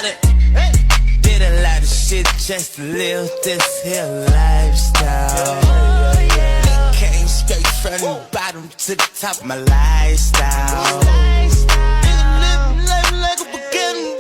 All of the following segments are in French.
it. Did a lot of shit just to live this here lifestyle. Came straight from the bottom to the top of my lifestyle. Nigga living life like a beginning.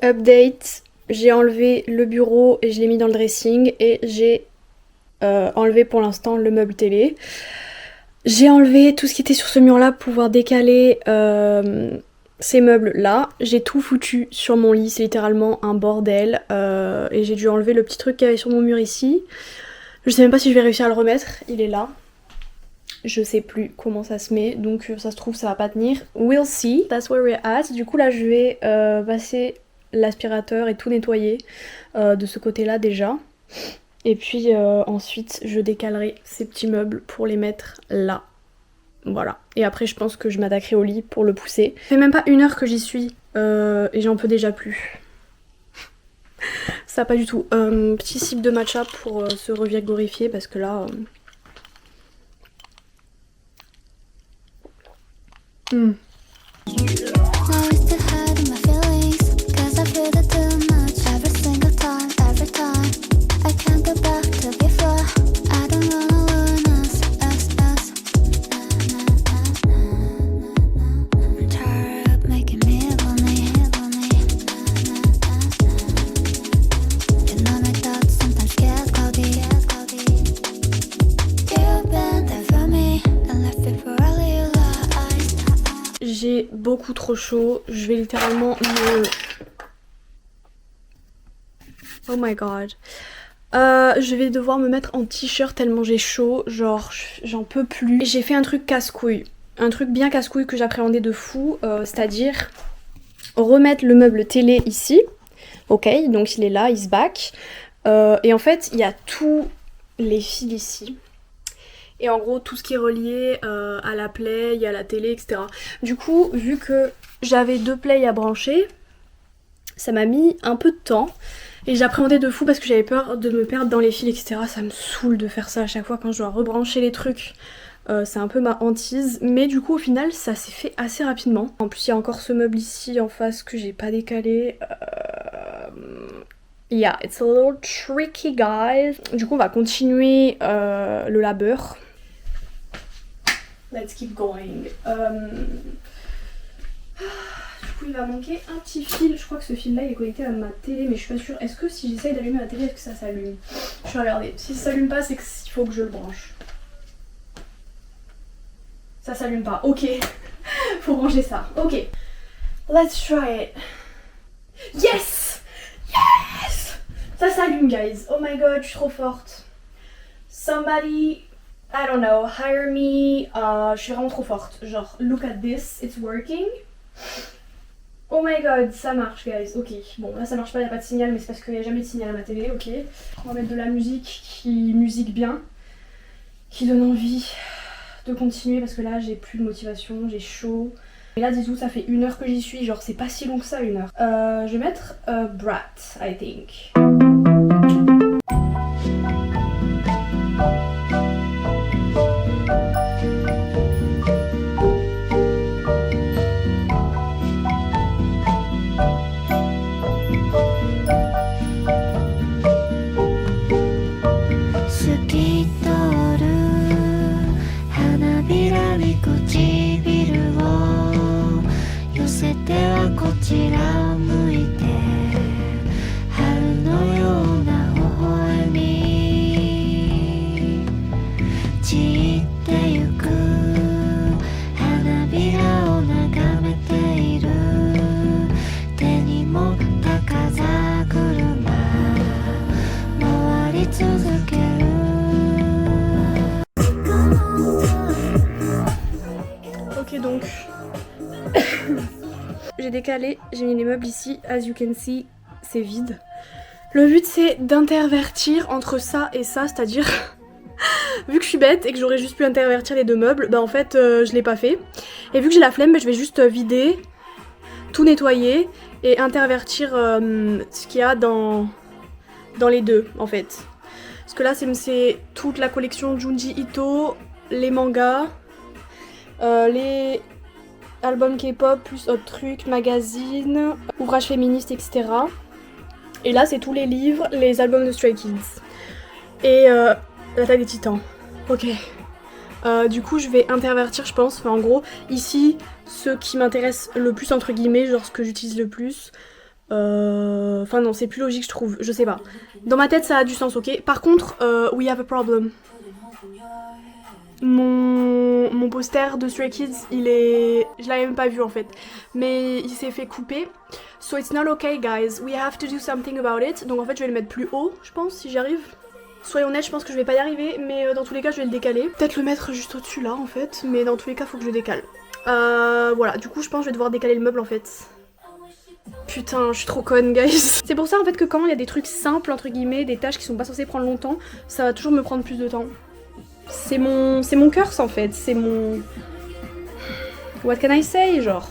Update, j'ai enlevé le bureau et je l'ai mis dans le dressing et j'ai enlevé pour l'instant le meuble télé. J'ai enlevé tout ce qui était sur ce mur là pour pouvoir décaler ces meubles là. J'ai tout foutu sur mon lit, c'est littéralement un bordel et j'ai dû enlever le petit truc qu'il y avait sur mon mur ici. Je sais même pas si je vais réussir à le remettre, il est là. Je sais plus comment ça se met, donc ça se trouve ça va pas tenir. We'll see, that's where we're at. Du coup là je vais passer l'aspirateur et tout nettoyer de ce côté là déjà. Et puis ensuite je décalerai ces petits meubles pour les mettre là. Voilà. Et après je pense que je m'attaquerai au lit pour le pousser. Ça fait même pas 1 heure que j'y suis et j'en peux déjà plus. Ça pas du tout. Petit sip de matcha pour se revigorifier parce que là... J'ai beaucoup trop chaud, je vais littéralement me... Oh my god. Je vais devoir me mettre en t-shirt tellement j'ai chaud, genre j'en peux plus. J'ai fait un truc casse-couille, un truc bien casse-couille que j'appréhendais de fou, c'est-à-dire remettre le meuble télé ici. Ok, donc il est là, il se back. Et en fait, il y a tous les fils ici. Et en gros tout ce qui est relié à la play, à la télé, etc. Du coup, vu que j'avais 2 plays à brancher, ça m'a mis un peu de temps. Et j'appréhendais de fou parce que j'avais peur de me perdre dans les fils, etc. Ça me saoule de faire ça à chaque fois quand je dois rebrancher les trucs. C'est un peu ma hantise. Mais du coup au final ça s'est fait assez rapidement. En plus il y a encore ce meuble ici en face que j'ai pas décalé. Yeah, it's a little tricky guys. Du coup on va continuer le labeur. Let's keep going. Du coup il va manquer un petit fil. Je crois que ce fil là il est connecté à ma télé mais je suis pas sûre. Est-ce que si j'essaye d'allumer ma télé, est-ce que ça s'allume? Je vais regarder. Si ça s'allume pas c'est qu'il faut que je le branche. Ça s'allume pas. Ok. Faut brancher ça. Ok. Let's try it. Yes! Yes! Ça s'allume guys. Oh my god, je suis trop forte. Somebody... I don't know, hire me. Je suis vraiment trop forte. Genre, look at this, it's working. Oh my god, ça marche, guys. Ok, bon, là ça marche pas, y a pas de signal, mais c'est parce qu'il y a jamais de signal à ma télé. Ok, on va mettre de la musique qui musique bien. qui donne envie de continuer parce que là j'ai plus de motivation, j'ai chaud. Et là dites-vous ça fait 1 heure que j'y suis, genre c'est pas si long que ça 1 heure. Je vais mettre Brat, I think. 'Ok donc j'ai décalé, j'ai mis les meubles ici, as you can see c'est vide. Le but c'est d'intervertir entre ça et ça, c'est-à-dire vu que je suis bête et que j'aurais juste pu intervertir les 2 meubles, bah en fait je l'ai pas fait. Et vu que j'ai la flemme, bah, je vais juste vider, tout nettoyer et intervertir ce qu'il y a dans les 2 en fait. Parce que là c'est toute la collection Junji Ito, les mangas, les albums K-pop, plus autres trucs, magazines, ouvrages féministes, etc. Et là c'est tous les livres, les albums de Stray Kids. Et l'attaque des titans. Ok. Du coup je vais intervertir je pense, enfin en gros ici ce qui m'intéresse le plus entre guillemets, genre ce que j'utilise le plus. Enfin non c'est plus logique je trouve, je sais pas. Dans ma tête ça a du sens, ok. Par contre we have a problem. Mon poster de Stray Kids il est... je l'avais même pas vu en fait. Mais il s'est fait couper. So it's not okay guys, we have to do something about it. Donc en fait je vais le mettre plus haut je pense si j'y arrive. Soyons honnêtes, je pense que je vais pas y arriver, mais dans tous les cas je vais le décaler. Peut-être le mettre juste au-dessus là en fait, mais dans tous les cas faut que je décale. Voilà, du coup je pense que je vais devoir décaler le meuble en fait. Putain, je suis trop conne guys. C'est pour ça en fait que quand il y a des trucs simples entre guillemets, des tâches qui sont pas censées prendre longtemps, ça va toujours me prendre plus de temps. C'est mon curse en fait, c'est mon... What can I say genre.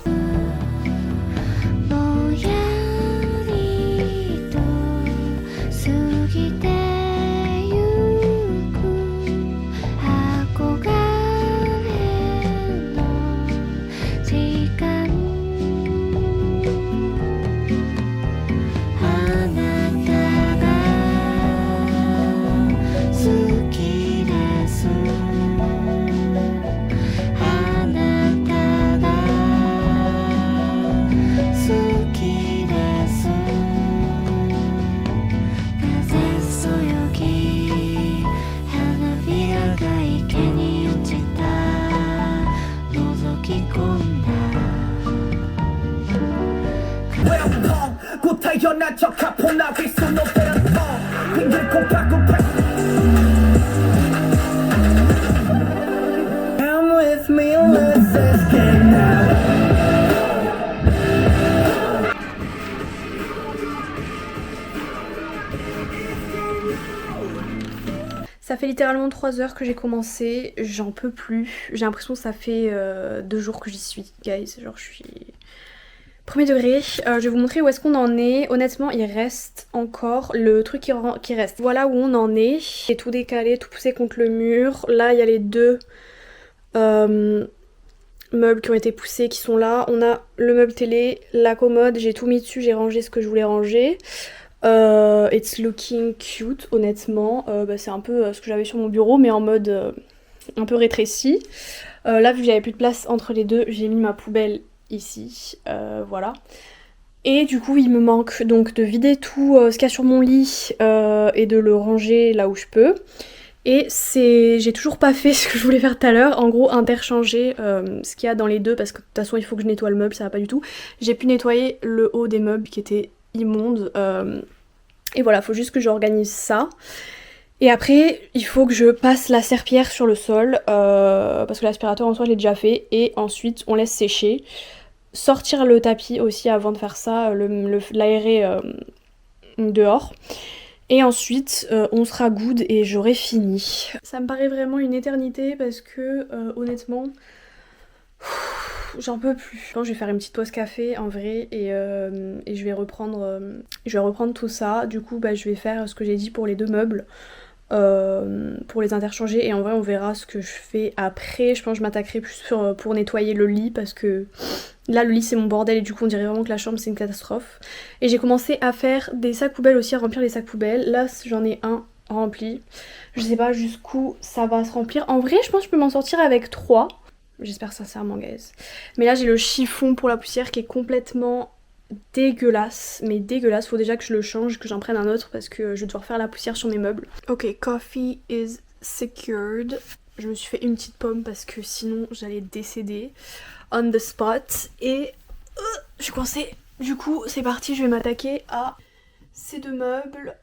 Ça fait littéralement 3 heures que j'ai commencé, j'en peux plus. J'ai l'impression que ça fait 2 jours que j'y suis, guys. Genre je suis... Premier degré, je vais vous montrer où est-ce qu'on en est. Honnêtement, il reste encore le truc qui reste. Voilà où on en est. J'ai tout décalé, tout poussé contre le mur. Là, il y a les 2 meubles qui ont été poussés qui sont là. On a le meuble télé, la commode. J'ai tout mis dessus, j'ai rangé ce que je voulais ranger. It's looking cute, honnêtement. C'est un peu ce que j'avais sur mon bureau, mais en mode un peu rétréci. Là, vu que j'avais plus de place entre les 2, j'ai mis ma poubelle ici, voilà. Et du coup il me manque donc de vider tout ce qu'il y a sur mon lit et de le ranger là où je peux. Et j'ai toujours pas fait ce que je voulais faire tout à l'heure, en gros interchanger ce qu'il y a dans les 2 parce que de toute façon il faut que je nettoie le meuble, ça va pas du tout. J'ai pu nettoyer le haut des meubles qui était immonde et voilà, faut juste que j'organise ça. Et après, il faut que je passe la serpillière sur le sol, parce que l'aspirateur en soi je l'ai déjà fait, et ensuite on laisse sécher. Sortir le tapis aussi avant de faire ça, l'aérer dehors. Et ensuite, on sera good et j'aurai fini. Ça me paraît vraiment une éternité parce que honnêtement, j'en peux plus. Je pense que je vais faire une petite pause café en vrai et je vais reprendre tout ça. Du coup, bah, je vais faire ce que j'ai dit pour les 2 meubles. Pour les interchanger et en vrai on verra ce que je fais après. Je pense que je m'attaquerai plus pour nettoyer le lit parce que là le lit c'est mon bordel et du coup on dirait vraiment que la chambre c'est une catastrophe. Et j'ai commencé à faire des sacs poubelles aussi, à remplir les sacs poubelles. Là j'en ai un rempli. Je sais pas jusqu'où ça va se remplir. En vrai je pense que je peux m'en sortir avec 3. J'espère sincèrement guys. Mais là j'ai le chiffon pour la poussière qui est complètement dégueulasse, mais dégueulasse. Faut déjà que je le change, que j'en prenne un autre parce que je vais devoir faire la poussière sur mes meubles. Ok, coffee is secured. Je me suis fait une petite pomme parce que sinon j'allais décéder on the spot. Et je suis coincée. Du coup c'est parti, je vais m'attaquer à ces 2 meubles.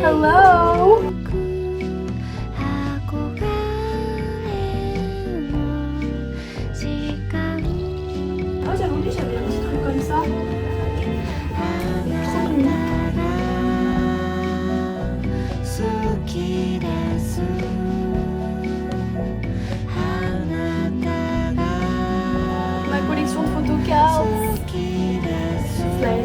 Hello! Oh, j'avais oublié, j'avais un petit truc comme ça. Trop mignon. Ma collection de photocards. Slay.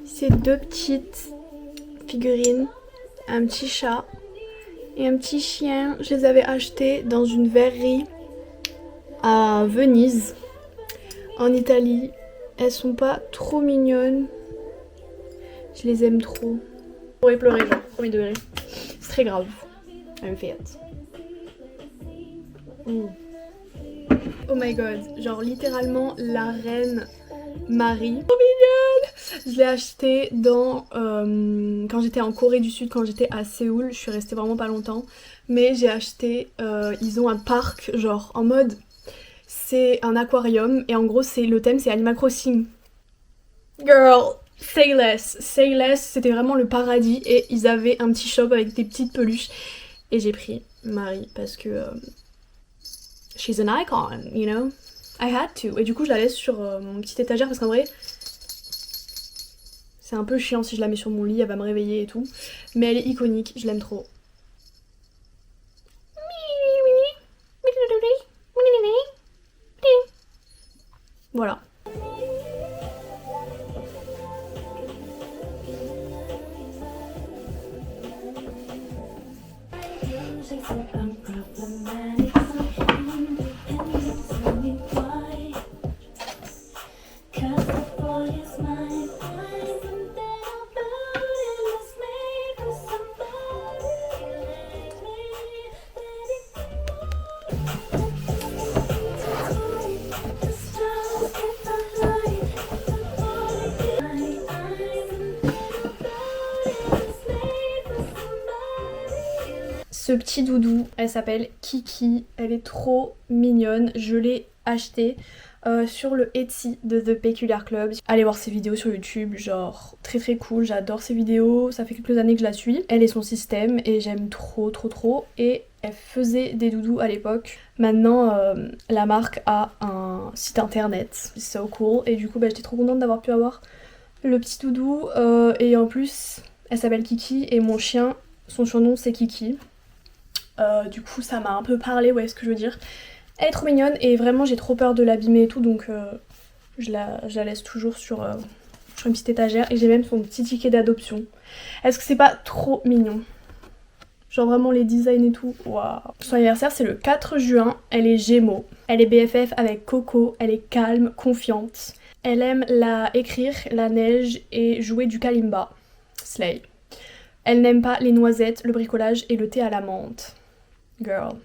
Ces 2 petites figurines, un petit chat et un petit chien, je les avais achetées dans une verrerie à Venise, en Italie. Elles sont pas trop mignonnes. Je les aime trop. Je pourrais pleurer, genre, premier degré. C'est très grave. I'm fit. Oh my god, genre littéralement la reine Marie. Trop mignonne. Je l'ai acheté dans quand j'étais en Corée du Sud, quand j'étais à Séoul. Je suis restée vraiment pas longtemps, mais j'ai acheté. Ils ont un parc genre en mode c'est un aquarium et en gros c'est le thème c'est Animal Crossing. Girl, say less, c'était vraiment le paradis et ils avaient un petit shop avec des petites peluches et j'ai pris Marie parce que she's an icon, you know. I had to. Et du coup je la laisse sur mon petite étagère parce qu'en vrai c'est un peu chiant si je la mets sur mon lit, elle va me réveiller et tout. Mais elle est iconique, je l'aime trop. Voilà. Ce petit doudou, elle s'appelle Kiki, elle est trop mignonne, je l'ai achetée sur le Etsy de The Peculiar Club. Allez voir ses vidéos sur YouTube, genre très très cool, j'adore ses vidéos, ça fait quelques années que je la suis. Elle et son système et j'aime trop trop trop et elle faisait des doudous à l'époque. Maintenant la marque a un site internet, c'est so cool et du coup j'étais trop contente d'avoir pu avoir le petit doudou et en plus elle s'appelle Kiki et mon chien, son surnom c'est Kiki. Du coup ça m'a un peu parlé, ouais, ce que je veux dire. Elle est trop mignonne et vraiment j'ai trop peur de l'abîmer et tout donc je la laisse toujours sur une petite étagère et j'ai même son petit ticket d'adoption. Est-ce que c'est pas trop mignon? Genre vraiment les designs et tout, waouh. Son anniversaire c'est le 4 juin, elle est Gémeaux. Elle est BFF avec Coco, elle est calme, confiante. Elle aime écrire, la neige et jouer du kalimba. Slay. Elle n'aime pas les noisettes, le bricolage et le thé à la menthe. Girl.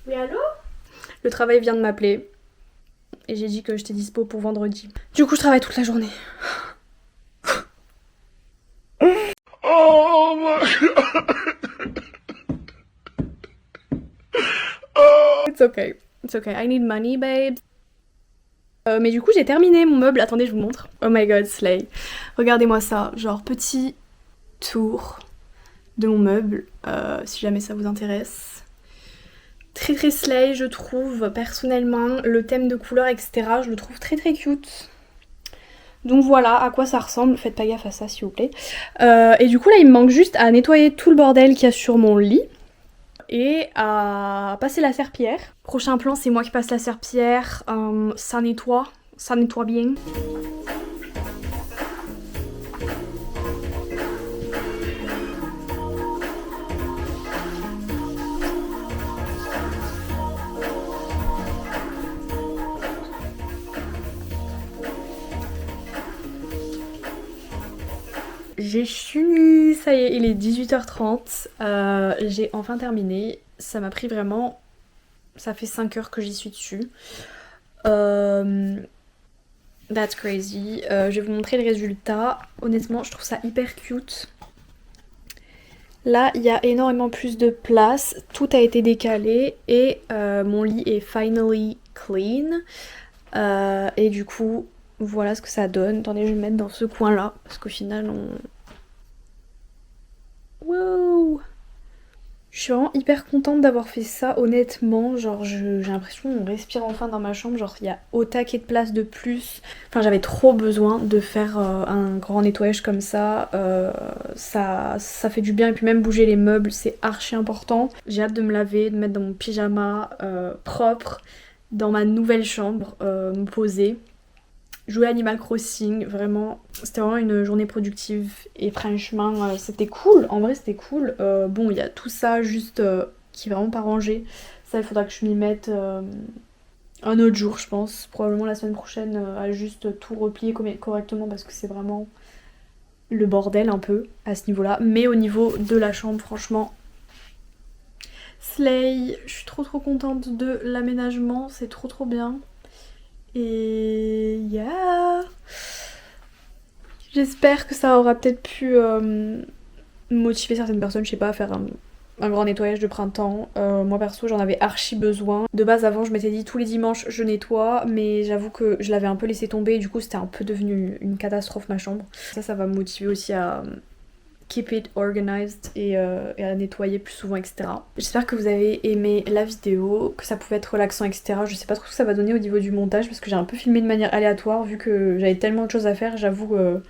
Oui, allô? Le travail vient de m'appeler et j'ai dit que j'étais dispo pour vendredi. Du coup, je travaille toute la journée. Oh my god. It's okay. It's okay. I need money, babes. Mais du coup, j'ai terminé mon meuble. Attendez, je vous montre. Oh my god, slay. Regardez-moi ça. Genre, petit tour de mon meuble, si jamais ça vous intéresse. Très très slay, je trouve, personnellement. Le thème de couleur, etc., je le trouve très très cute. Donc voilà à quoi ça ressemble. Faites pas gaffe à ça, s'il vous plaît. Et du coup, là, il me manque juste à nettoyer tout le bordel qu'il y a sur mon lit. Et à passer la serpillière. Prochain plan, c'est moi qui passe la serpillière. Ça nettoie bien. j'ai fini, ça y est, il est 18h30, j'ai enfin terminé, ça m'a pris vraiment, ça fait 5 heures que j'y suis dessus. That's crazy. Je vais vous montrer le résultat. Honnêtement, je trouve ça hyper cute. Là, il y a énormément plus de place. Tout a été décalé et mon lit est finally clean. Et du coup, voilà ce que ça donne. Attendez, je vais me mettre dans ce coin-là parce qu'au final, on... Wow! Je suis vraiment hyper contente d'avoir fait ça, honnêtement, genre j'ai l'impression qu'on respire enfin dans ma chambre, genre il y a au taquet de place de plus. Enfin j'avais trop besoin de faire un grand nettoyage comme ça, ça fait du bien et puis même bouger les meubles c'est archi important. J'ai hâte de me laver, de me mettre dans mon pyjama propre, dans ma nouvelle chambre, me poser. Jouer Animal Crossing, vraiment, c'était vraiment une journée productive et franchement c'était cool, en vrai c'était cool. Bon, il y a tout ça juste qui est vraiment pas rangé, ça il faudra que je m'y mette un autre jour je pense, probablement la semaine prochaine à juste tout replier correctement parce que c'est vraiment le bordel un peu à ce niveau là. Mais au niveau de la chambre franchement, slay, je suis trop contente de l'aménagement, c'est trop bien. Et yeah, j'espère que ça aura peut-être pu motiver certaines personnes, je sais pas, à faire un grand nettoyage de printemps. Moi perso j'en avais archi besoin. De base avant je m'étais dit tous les dimanches je nettoie, mais j'avoue que je l'avais un peu laissé tomber, du coup c'était un peu devenu une catastrophe ma chambre. Ça va me motiver aussi à keep it organized et à nettoyer plus souvent, etc. J'espère que vous avez aimé la vidéo, que ça pouvait être relaxant, etc. Je sais pas trop ce que ça va donner au niveau du montage parce que j'ai un peu filmé de manière aléatoire vu que j'avais tellement de choses à faire. J'avoue que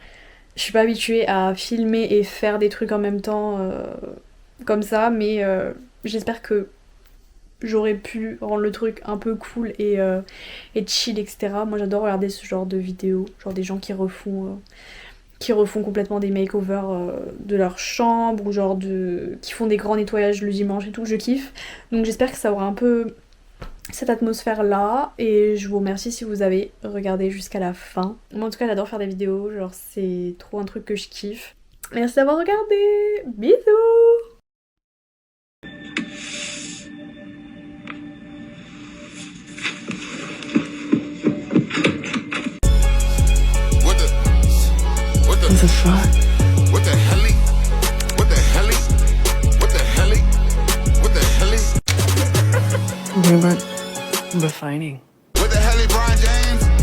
je suis pas habituée à filmer et faire des trucs en même temps comme ça, mais j'espère que j'aurais pu rendre le truc un peu cool et chill, etc. Moi j'adore regarder ce genre de vidéos, genre des gens qui refont complètement des makeovers de leur chambre ou genre qui font des grands nettoyages le dimanche et tout, je kiffe. Donc j'espère que ça aura un peu cette atmosphère là et je vous remercie si vous avez regardé jusqu'à la fin. Moi en tout cas j'adore faire des vidéos, genre c'est trop un truc que je kiffe. Merci d'avoir regardé, bisous. What the fuck? What the helly? What the helly? What the helly? What the helly? We're finding. What the helly, Brian James?